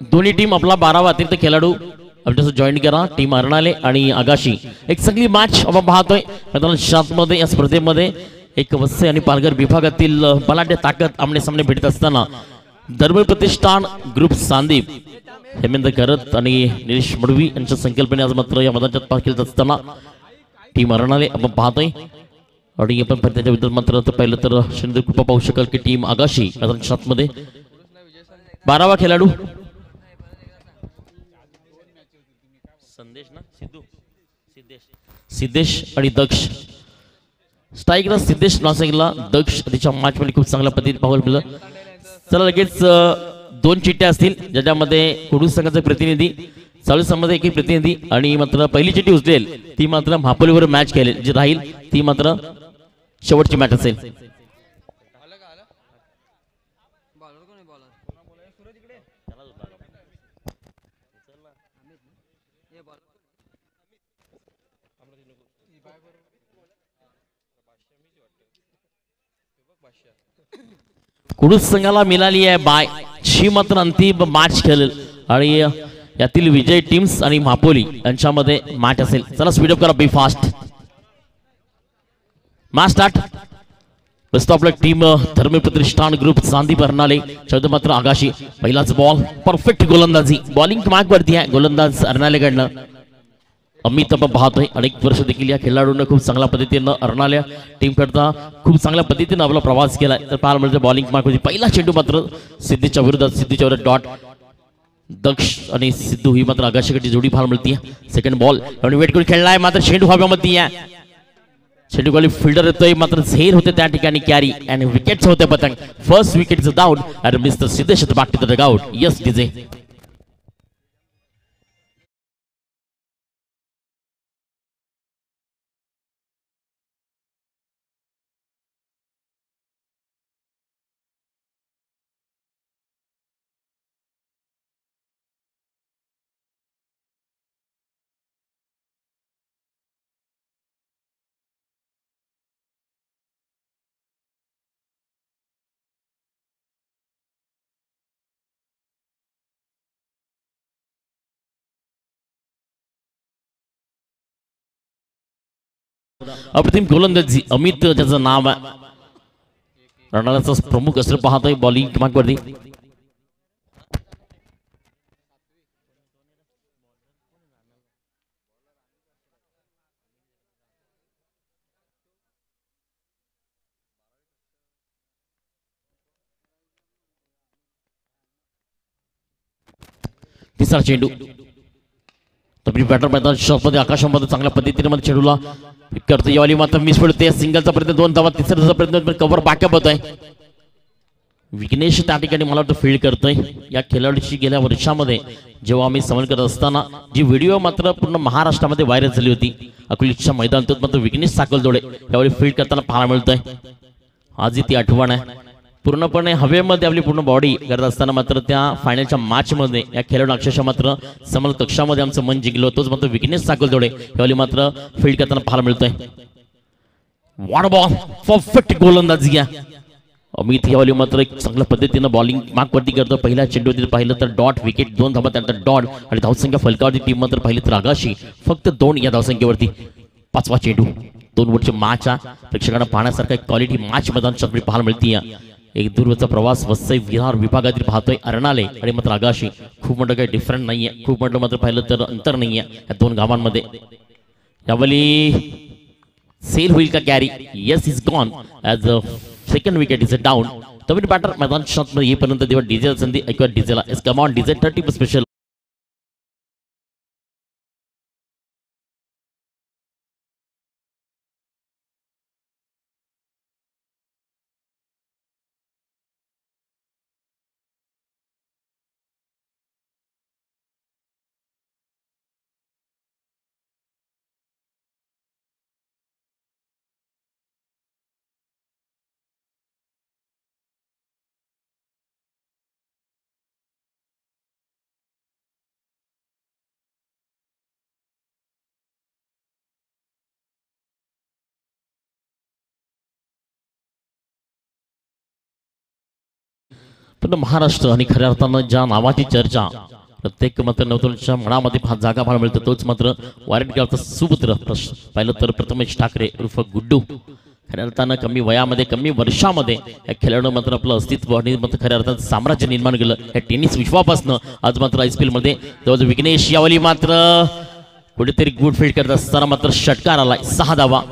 दोन्ही टीम आपला 12वा अतिरिक्त खेळाडू आमच्यासोबत जॉईन करा. टीम अर्नाले आणि आगाशी एक चांगली मॅच आपण पाहतोय. मैदान शातमध्ये या स्पर्धेमध्ये एक वस्से आणि पालघर विभागातील बलाढ्य ताकद आमने सामने भेटत असताना धर्म प्रतिष्ठान ग्रुप सांदीप हेमेंद्र करत आणि निलेश मडवी यांच्या संकल्पने आज मात्र या मैदानात पार खेळत असताना टीम अर्नाले आपण पाहतोय. आणि आपण त्याच्या विरुद्ध मात्र पाहिलं तर शिंदे कृपा पाहू शकाल की टीम आगाशी मैदान शातमध्ये 12वा खेळाडू संदेश ना सिद्धेश आणि दक्ष स्ट्राईकला सिद्धेश नाशिकला दक्ष त्याच्या मॅच मध्ये खूप चांगल्या पद्धतीने पाहायला मिळालं. चला लगेच 2 चिठ्ठ्या असतील ज्याच्यामध्ये कुडू संघाचे प्रतिनिधी चालू संघाचा एक प्रतिनिधी आणि मात्र पहिली चिठ्ठी उचलेल ती मात्र महापोलीवर मॅच खेळेल जी राहील ती मात्र शेवटची मॅच असेल. कुडूस संघाला मिळाली आहे बाय ची मात्र अंतिम मॅच खेळेल आणि यातील विजय टीम्स आणि महापोली यांच्यामध्ये मॅच असेल. चला स्पीड अप करा बी फास्ट मॅच स्टार्ट. बसतो आपला टीम धर्म प्रतिष्ठान ग्रुप सांदीप अर्नाले चौदा मात्र आगाशी पहिलाच बॉल परफेक्ट गोलंदाजी बॉलिंग मार्क वरती आहे गोलंदाज अर्नालेकडनं अमित आपण पाहतोय. अनेक वर्ष देखील या खेळाडूंना खूप चांगल्या पद्धतीनं अर्नाल्या टीम करता खूप चांगल्या पद्धतीनं आपला प्रवास केला. तर पाहायला मिळते बॉलिंग मार्क मध्ये पहिला चेंडू मात्र सिद्धीच्या विरुद्ध डॉट दक्ष आणि सिद्धू ही मात्र आगाशीकडची जोडी पाहायला मिळते. सेकंड बॉल आणि वेट करून खेळलाय मात्र चेंडू हव्यामध्ये आहे. चेंडू खाली फिल्डर येतोय मात्र झेल होते त्या ठिकाणी कॅरी आणि विकेट्स होते पतंग. फर्स्ट विकेट इज डाऊन आणि mister Siddhesh back to the dugout. Yes DJ अप्रतिम गोलंदाजी अमित ज्याचं नाव आहे रणराचा प्रमुख असं पाहतोय बॉलिंग मार्क वरती. तिसरा चेंडू तरी बॅटर मैदान शॉटमध्ये आकाशामध्ये चांगल्या पद्धतीने मध्ये चेंडूला करतो. यावाली मात्र मिस पडते. सिंगलचा प्रयत्न 2 धावा तिसऱ्याचा प्रयत्न कव्हर बॅकअप होत आहे. विघ्नेश त्या ठिकाणी मला वाटतं फील्ड करतोय. या खेळाडूची गेल्या वर्षामध्ये जेव्हा आम्ही समन करत असताना जी व्हिडिओ मात्र पूर्ण महाराष्ट्रामध्ये व्हायरल झाली होती अकोलीच्या मैदानात मात्र विघ्नेश साकलदोडे यावेळी फील्ड करताना पाहायला मिळतोय. आजही ती आठवण आहे. पूर्णपणे हवेमध्ये आपली पूर्ण बॉडी करत असताना मात्र त्या फायनलच्या मॅच मध्ये या खेळाडू अक्षरशः मात्र समोर कक्षामध्ये आमचं मन जिंकलं. तोच मात्र विघ्नेश साकलदोडे यावेळी मात्र फील्ड करताना पाहायला मिळतोय. वॉट बॉल परफेक्ट गोलंदाजी आहे. अमित यावेळी मात्र एक चांगल्या पद्धतीनं बॉलिंग मार्क वरती करतो. पहिल्या चेंडूवरती पाहिलं तर डॉट विकेट 2 धावा त्यानंतर डॉट आणि धावसंख्या फलकावरती टीम मात्र पाहिली तर आगाशी फक्त 2 या धावसंख्येवरती. 5वा चेंडू 2 ओव्हरची मॅच आहे. प्रेक्षकांना पाहण्यासारखा एक क्वालिटी मॅच मैदान चक्री पाहायला मिळते. एक दूरवरचा प्रवास वसई विहार विभागातील पाहतोय अर्नाले आणि मात्र आगाशी खूप मोठं काही डिफरंट नाहीये. खूप मोठं मात्र पाहिलं तर अंतर नाहीये या 2 गावांमध्ये. यावेळी सेल होईल का carry. Yes is gone as a second wicket is a down. तमिळ बॅटर मैदान शॉट मध्ये येईपर्यंत तेव्हा डीजे संधी ऐकूया डीजेला. एस कम ऑन डीजे 30 स्पेशल. पण महाराष्ट्र आणि खऱ्या अर्थानं ज्या नावाची चर्चा प्रत्येक मात्र नवतरुणाच्या मनामध्ये जागा पाहायला मिळतो तोच मात्र वारेटगावचा सुपुत्र पाहिलं तर प्रथमेश ठाकरे उर्फ गुड्डू. खऱ्या अर्थानं कमी वयामध्ये कमी वर्षामध्ये या खेळाडूनं मात्र आपलं अस्तित्व आणि मात्र खऱ्या अर्थानं साम्राज्य निर्माण केलं. या टेनिस विश्वापासनं आज मात्र IPL मध्ये जवळजवळ विघ्नेश यावली मात्र कुठेतरी गुड फील्ड करत असताना मात्र षटकार आलाय. 6 धावा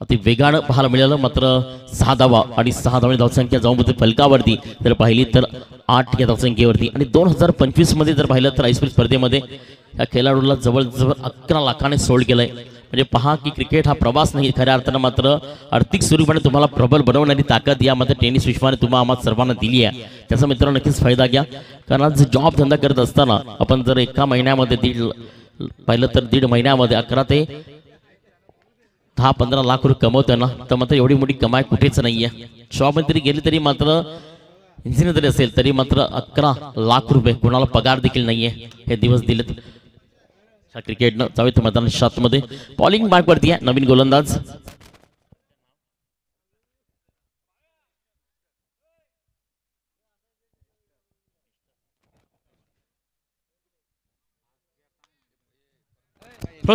अति वेगानं पाहायला मिळालं. मात्र 6 धावा आणि 6 धावांची धावसंख्या जाऊन फलकावरती जर पाहिली तर 8 या धावसंख्येवरती. आणि 2025 मध्ये जर पाहिलं तर IPL स्पर्धेमध्ये या खेळाडूला जवळजवळ 11 लाखाने सोल्ड केलंय. म्हणजे पहा की क्रिकेट हा प्रवास नाही, खऱ्या अर्थानं मात्र आर्थिक स्वरूपाने तुम्हाला प्रबल बनवणारी ताकद या मात्र टेनिस विश्वाने तुम्हाला आम्हाला सर्वांना दिली आहे. त्याचा मित्रांनो नक्कीच फायदा घ्या. कारण आज जॉब धंदा करत असताना आपण जर एका महिन्यामध्ये पाहिलं तर 1.5 महिन्यामध्ये 11 ते 10-15 लाख रुपये कमवतोय ना, तर मात्र एवढी मोठी कमाई कुठेच नाहीये. जॉबमध्ये तरी गेली तरी मात्र इंजिनियर जरी असेल तरी मात्र 11 लाख रुपये कोणाला पगार देखील नाहीये. हे दिवस दिलेत क्रिकेटनं. जाऊया मैदान मध्ये बॉलिंग मार्कवरती आहे नवीन गोलंदाज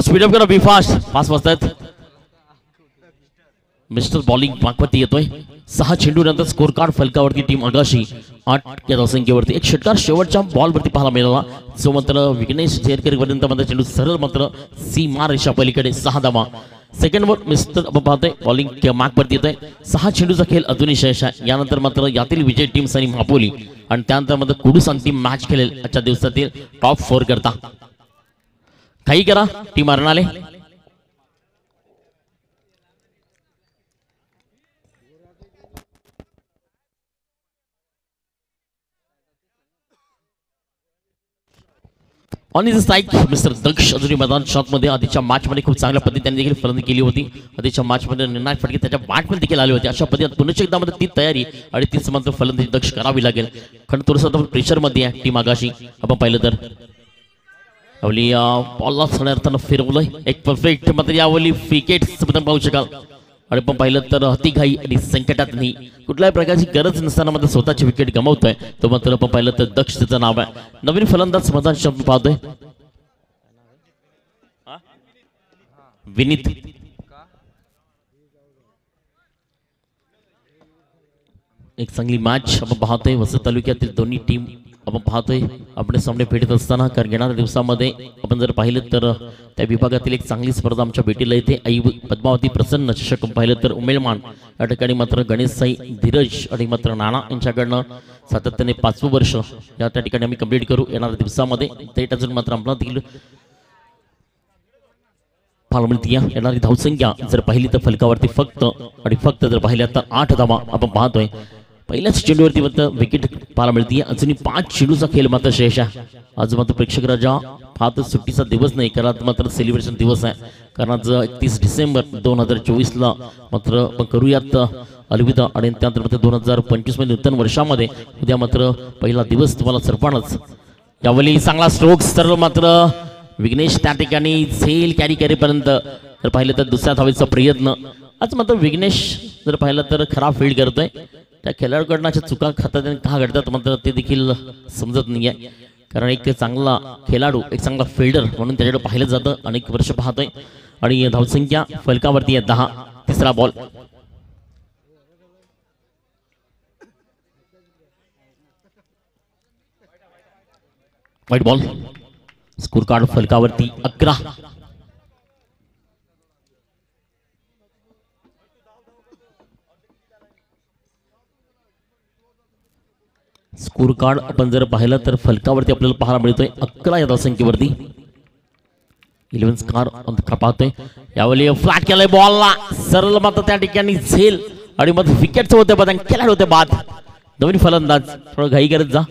स्पीडअप करा, बी फास्ट वाजतायत. मिस्टर बॉलिंग मार्कवरती येतोय. 6 चेंडू नंतर स्कोर कार्ड फलकावरती टीम आगाशी 8 या धावसंख्येवरती. एक षटकार शेवटच्या बॉलवरती पाहायला मिळाला जो मात्र विघ्नेश झेरकर पर्यंत मात्र चेंडू सरळ मात्र सीमा रेषा पलीकडे 6 धावा. सेकंड वर मिस्टर आपण पाहतोय बॉलिंग मार्कवरती येतोय. 6 चेंडूचा खेळ अजूनही शेष आहे. यानंतर मात्र यातील विजय टीम सनी मापोली आणि त्यानंतर मात्र कुडूस अंतिम मॅच खेळेल आजच्या दिवसातील टॉप 4 करता. काही करा team Arnale. On is strike mister Daksh अजूनही मैदान शॉटमध्ये. आधीच्या मॅचमध्ये खूप चांगल्या पद्धतीने त्यांनी देखील फलंदाजी केली होती. आधीच्या मॅचमध्ये निर्णायक फटके त्याच्या बॅटमध्ये देखील आले होते. अशा पद्धतीने पुन्हा एकदा मध्ये ती तयारी आणि तीच मात्र फलंदाजी दक्ष करावी लागेल. कारण थोडंसं प्रेशरमध्ये आहे टीम आगाशी. आपण पाहिलं तर यावली बॉलला सगळ्या फिरवलंय. एक परफेक्ट मात्र यावली विकेट पाहू शकाल. आणि पण पाहिलं तर अतिघाई आणि संकटात नाही कुठल्याही प्रकारची गरज नसताना मात्र स्वतःची विकेट गमावतोय तो मात्र आपण पाहिलं तर दक्ष त्याचं नाव आहे. नवीन फलंदाज मैदान शब्द पाहतोय विनीत. एक चांगली मॅच आपण पाहतोय. वसई तालुक्यातील दोन्ही टीम आपण पाहतोय आपले सामने भेटत असताना. कारण येणाऱ्या दिवसामध्ये आपण जर पाहिलं तर त्या विभागातील एक चांगली स्पर्धा आमच्या भेटीला येते. आई पद्मावती प्रसन्न चषक पाहिलं तर उमेलमान या ठिकाणी मात्र गणेश साई धीरज आणि मात्र नाना यांच्याकडनं सातत्याने 5वं वर्ष या त्या ठिकाणी आम्ही कंप्लीट करू येणाऱ्या दिवसामध्ये. ते अजून मात्र आपला देखील येणारी धावसंख्या जर पाहिली तर फलकावरती फक्त जर पाहिल्या तर 8 धावा आपण पाहतोय. पहिल्याच चेंडूवरती मात्र विकेट पाहायला मिळते. अजूनही 5 चेंडूचा खेळ मात्र शेष आहे. आज मात्र प्रेक्षक राजा फार सुट्टीचा दिवस नाही कारण मात्र सेलिब्रेशन दिवस आहे. कारण आज 31 डिसेंबर 2024ला मात्र आपण करूयात अलविदा. आणि त्यानंतर मात्र 2025 मध्ये नूतन वर्षामध्ये उद्या मात्र पहिला दिवस तुम्हाला सर्वांनाच यावली चांगला स्ट्रोक्स तर मात्र विघ्नेश त्या ठिकाणी झेल कॅरी करेपर्यंत जर पाहिलं तर दुसऱ्या धावेचा प्रयत्न. आज मात्र विघ्नेश जर पाहिलं तर खराब फील्ड करतोय. त्या खेळाडूकडनं चुका खातात का घडतात मात्र ते देखील समजत नाहीये. कारण एक चांगला खेळाडू एक चांगला फिल्डर म्हणून त्याच्याकडे पाहिलं जातं. अनेक वर्ष पाहतोय आणि धावसंख्या फलकावरती आहे 10. तिसरा बॉल वाईट बॉल. स्कोर कार्ड फलकावरती 11. स्कोर कार्ड आपण जर पाहिलं तर फलकावरती आपल्याला पाहायला मिळतोय 11 या धावसंख्येवरती. 11 स्कोर पाहतोय. यावेळी फ्लॅट केलाय बॉलला सरळ मात्र त्या ठिकाणी झेल आणि मग विकेटचं होते बाद केला होते बाद. नवीन फलंदाज थोडं घाई करत जा.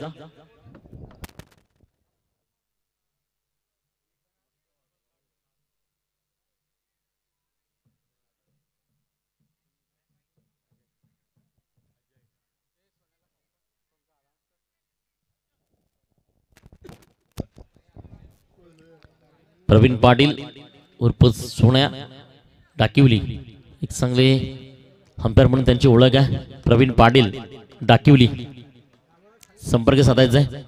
प्रवीण पाटील उर्फ सोन्या डाकिवली एक चांगले अंपायर म्हणून त्यांची ओळख आहे. प्रवीण पाटील डाकिवली संपर्क साधायचा आहे.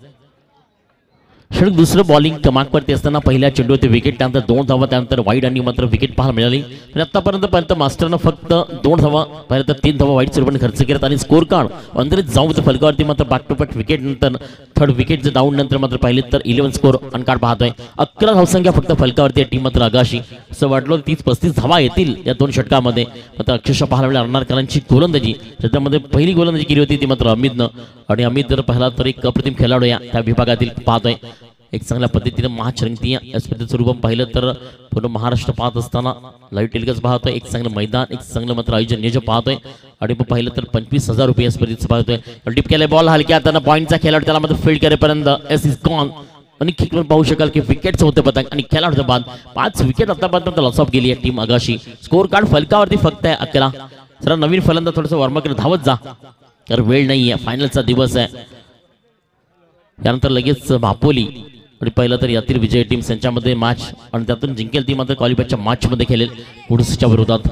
षटक दुसरं बॉलिंग क्रमांकवरती असताना पहिल्या चेंडूवरती विकेट, त्यानंतर 2 धावा, त्यानंतर वाईड आणि मात्र विकेट पाहायला मिळाली. आणि आतापर्यंत मास्टरनं फक्त 2 धावा, पहिल्या तर 3 धावा वाईड स्वरूपाने खर्च केल्यात आणि स्कोर कार्ड अंतरित जाऊन फलकावरती मात्र बॅक टू बॅक विकेट नंतर थर्ड विकेट डाऊन नंतर मात्र पाहिले तर 11 स्कोर अन कार्ड पाहतोय. 11 धावसंख्या फक्त फलकावरती टीम मात्र आगाशी. असं वाटलं 30-35 धावा येतील या 2 षटकामध्ये. मात्र अक्षरशः पाहायला मिळाली अर्नाळकरांची गोलंदाजी, त्याच्यामध्ये पहिली गोलंदाजी केली होती ती मात्र अमितनं. आणि अमित जर पाहिला तर एक अप्रतिम खेळाडू या त्या विभागातील पाहतोय. एक चांगल्या पद्धतीने मॅच रंगती या स्पर्धेचं स्वरूप पाहिलं तर पूर्ण महाराष्ट्र पाहत असताना लाईव्ह टेलिकास्ट पाहतोय. एक चांगलं मैदान, एक चांगलं मात्र आयोजन नियोजन पाहतोय. आणि मग पाहिलं तर 25,000 रुपये स्पर्धेचं पाहतोय. डीप केलाय बॉल, हलक्या त्यांना पॉईंटचा खेळाडू त्याला मात्र फील्ड करेपर्यंत एस इज गॉन. आणि किकवर पाहू शकाल की विकेटचं होतं पतंग आणि खेळाडूच्या बाद 5 विकेट आतापर्यंत लॉस ऑफ गेली आहे टीम आगाशी. स्कोर कार्ड फलकावरती फक्त आहे 11. जरा नवीन फलंदाज थोडंसं वॉर्मअप करत धावत जा, तर वेळ नाही आहे, फायनलचा दिवस आहे. त्यानंतर लगेच भापोली आणि पहिलं तर यातील विजय टीम यांच्यामध्ये मॅच आणि त्यातून जिंकेल ती मात्र क्वालिफायच्या मॅचमध्ये खेळेल वुड्सच्या विरोधात.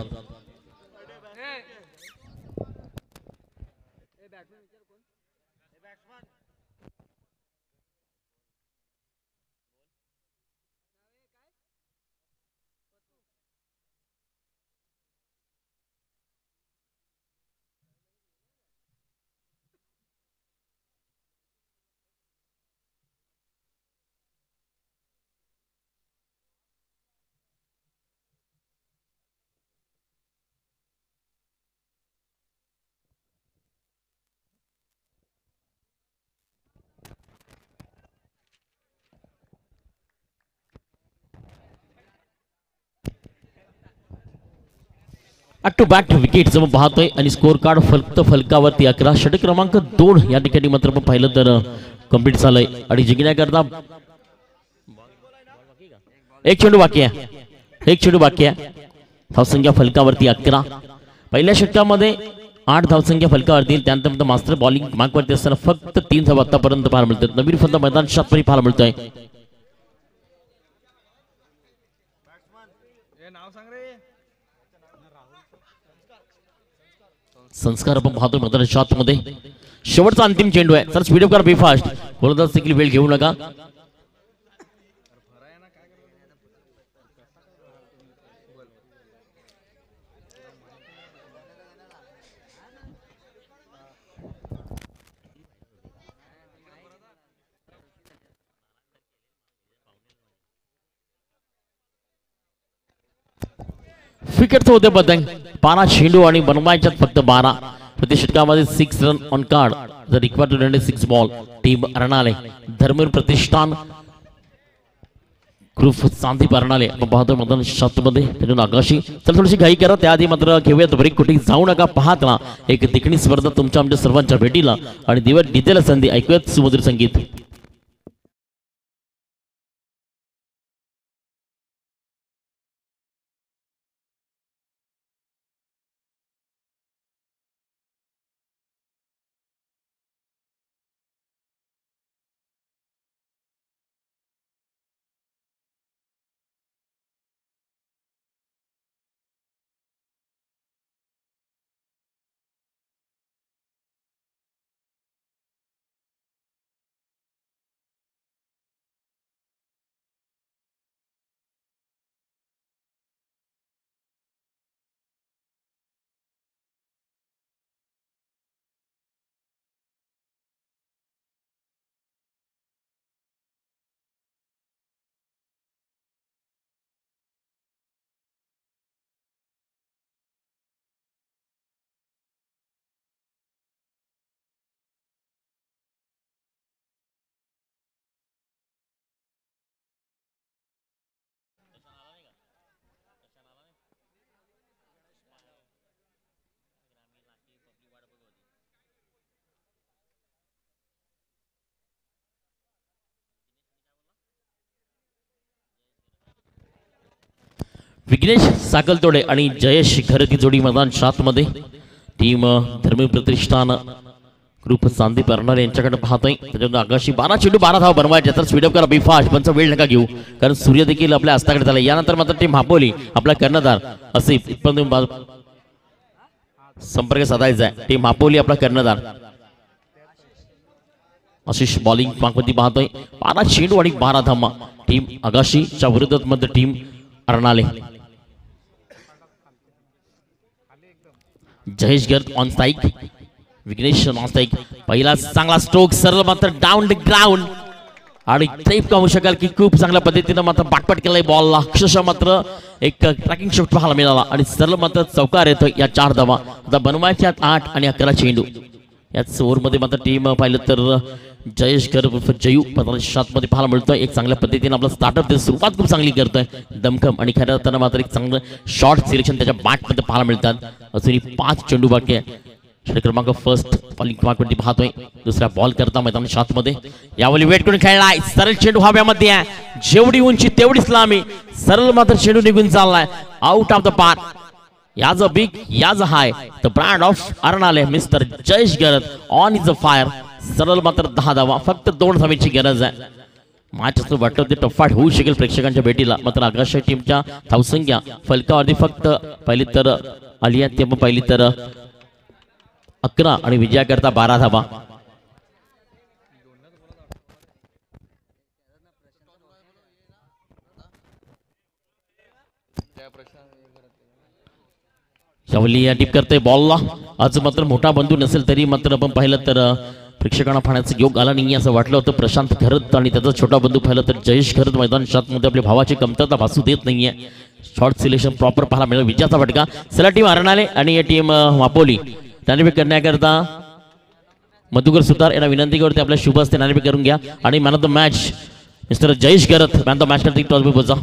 बॅक टू बॅक विकेट जमा पाहतोय आणि स्कोर कार्ड फक्त फलकावरती 11. षटक क्रमांक 2 या ठिकाणी मात्र पाहिलं तर कंप्लीट झालंय. आणि जिंकण्याकरता एक चेंडू बाकी आहे. धावसंख्या फलकावरती 11. पहिल्या षटकामध्ये 8 धावसंख्या फलकावरती, त्यानंतर मास्टर बॉलिंग क्रमांकवरती असताना फक्त 3 धावा आतापर्यंत पाहायला मिळतात. नवीन फलंदाज मैदान शातपरी पाहायला मिळतोय. संस्कार आपण पाहतो मैदान शॉट मध्ये. शेवटचा अंतिम चेंडू आहे. तर स्पीड अप करा, बी फास्ट. गोलंदाज देखील वेळ घेऊ नका. विकेटचं होते पतंग. 12 चेंडू आणि बनवायच्यात फक्त 12. प्रति षटकामध्ये 6 रन ऑन कार्ड. जर required to run 6 ball. Team Arnale Dharmveer Pratishthan group Sandeep Arnale आपण पाहतो मैदान शातमध्ये त्यातून आकाशी. तर थोडीशी घाई करा, त्याआधी मात्र घेऊयात ब्रेक. कुठे जाऊ नका, पाहत राहा एक देखणी स्पर्धा तुमच्या आमच्या सर्वांच्या भेटीला आणि दिवस डितेल संधी. ऐकूयात सुमधुर संगीत. विघ्नेश साकलतोडे आणि जयेश घरती जोडी मैदान 7 मध्ये. टीम धर्मवीर प्रतिष्ठान ग्रुप सांदीप अर्नाळे यांच्याकडे पाहतोय. त्याच्यानंतर आकाशी 12 चेंडू 12 धावा बनवायचे. तर स्पीड अप करा, बी फास्ट. पण वेळ नका घेऊ, कारण सूर्य देखील आपल्या हस्ताकडे झाला. यानंतर मात्र टीम भापोली आपला कर्णधार असे संपर्क साधायचा आहे. टीम भापोली आपला कर्णधार. आशिष बॉलिंग क्रमांकवरती पाहतोय 12 चेंडू आणि 12 धावा टीम आगाशीच्या विरोधात मध्ये team Arnale Jayesh Gard on strike Vighnesh on strike पहिला चांगला स्ट्रोक सरळ मात्र डाऊन द ग्राउंड आणि ट्रेप पाहू शकाल की खूप चांगल्या पद्धतीने मात्र बाटपाट केलाय बॉलला अक्षरशः मात्र एक ट्रॅकिंग शॉट पाहायला मिळाला आणि सरळ मात्र चौकार येतोय या 4 धावा आता बनवायच्या 8 आणि 11 चेंडू याच ओव्हरमध्ये मात्र टीम पाहिलं तर जयेश गर्द जयू 15 मध्ये पाहायला मिळतोय एक चांगल्या पद्धतीने आपला स्टार्टअप सुरुवात खूप चांगली करतोय दमखम आणि खऱ्या अर्थानं मात्र एक चांगलं शॉर्ट सिलेक्शन त्याच्या बॅटमध्ये पाहायला मिळतात अजूनही 5 चेंडू बाकी आहे क्रमांक फर्स्ट बॉलिंग क्रमांकवरती पाहतोय दुसरा बॉल करता मैदान मध्ये यावेळी वेट करून खेळलाय सरळ चेंडू हव्यामध्ये आहे जेवढी उंची तेवढीच लांबी सरळ मात्र चेंडू निघून चाललाय आउट ऑफ द पार्क याज अ बिग याज a high the brand of Arnale mister Jayesh Gard on is a fire सरळ मात्र 10 धावा फक्त 2 धावेची गरज आहे मॅच असं वाटतं ते टफाट होऊ शकेल प्रेक्षकांच्या भेटीला मात्र आकाशी टीमच्या धावसंख्या फलकावरती फक्त पहिली तर आलिया ते पहिली तर 11 आणि विजयाकरता 12 धावा यावली या टीप करते बॉलला आज मात्र मोठा बंधू नसेल तरी मात्र आपण पाहिलं तर प्रेक्षकांना पाहण्याचा योग आला नाही असं वाटलं होतं प्रशांत खरत आणि त्याचा छोटा बंधू पाहिलं तर जयेश खरत मैदान मध्ये आपल्या भावाची कमतरता भासू देत नाहीये शॉर्ट सिलेक्शन प्रॉपर पाहायला मिळेल विजयाचा फटका चला टीम अर्नाले आणि या टीम वापोली नाणेफेक करण्याकरता मधुकर सुतार यांना विनंती करते आपल्या शुभ हस्ते नाणेफेक करून घ्या आणि man of the match mister Jayesh गर्द मॅन ऑफ द मॅच करते टॉस बी बजा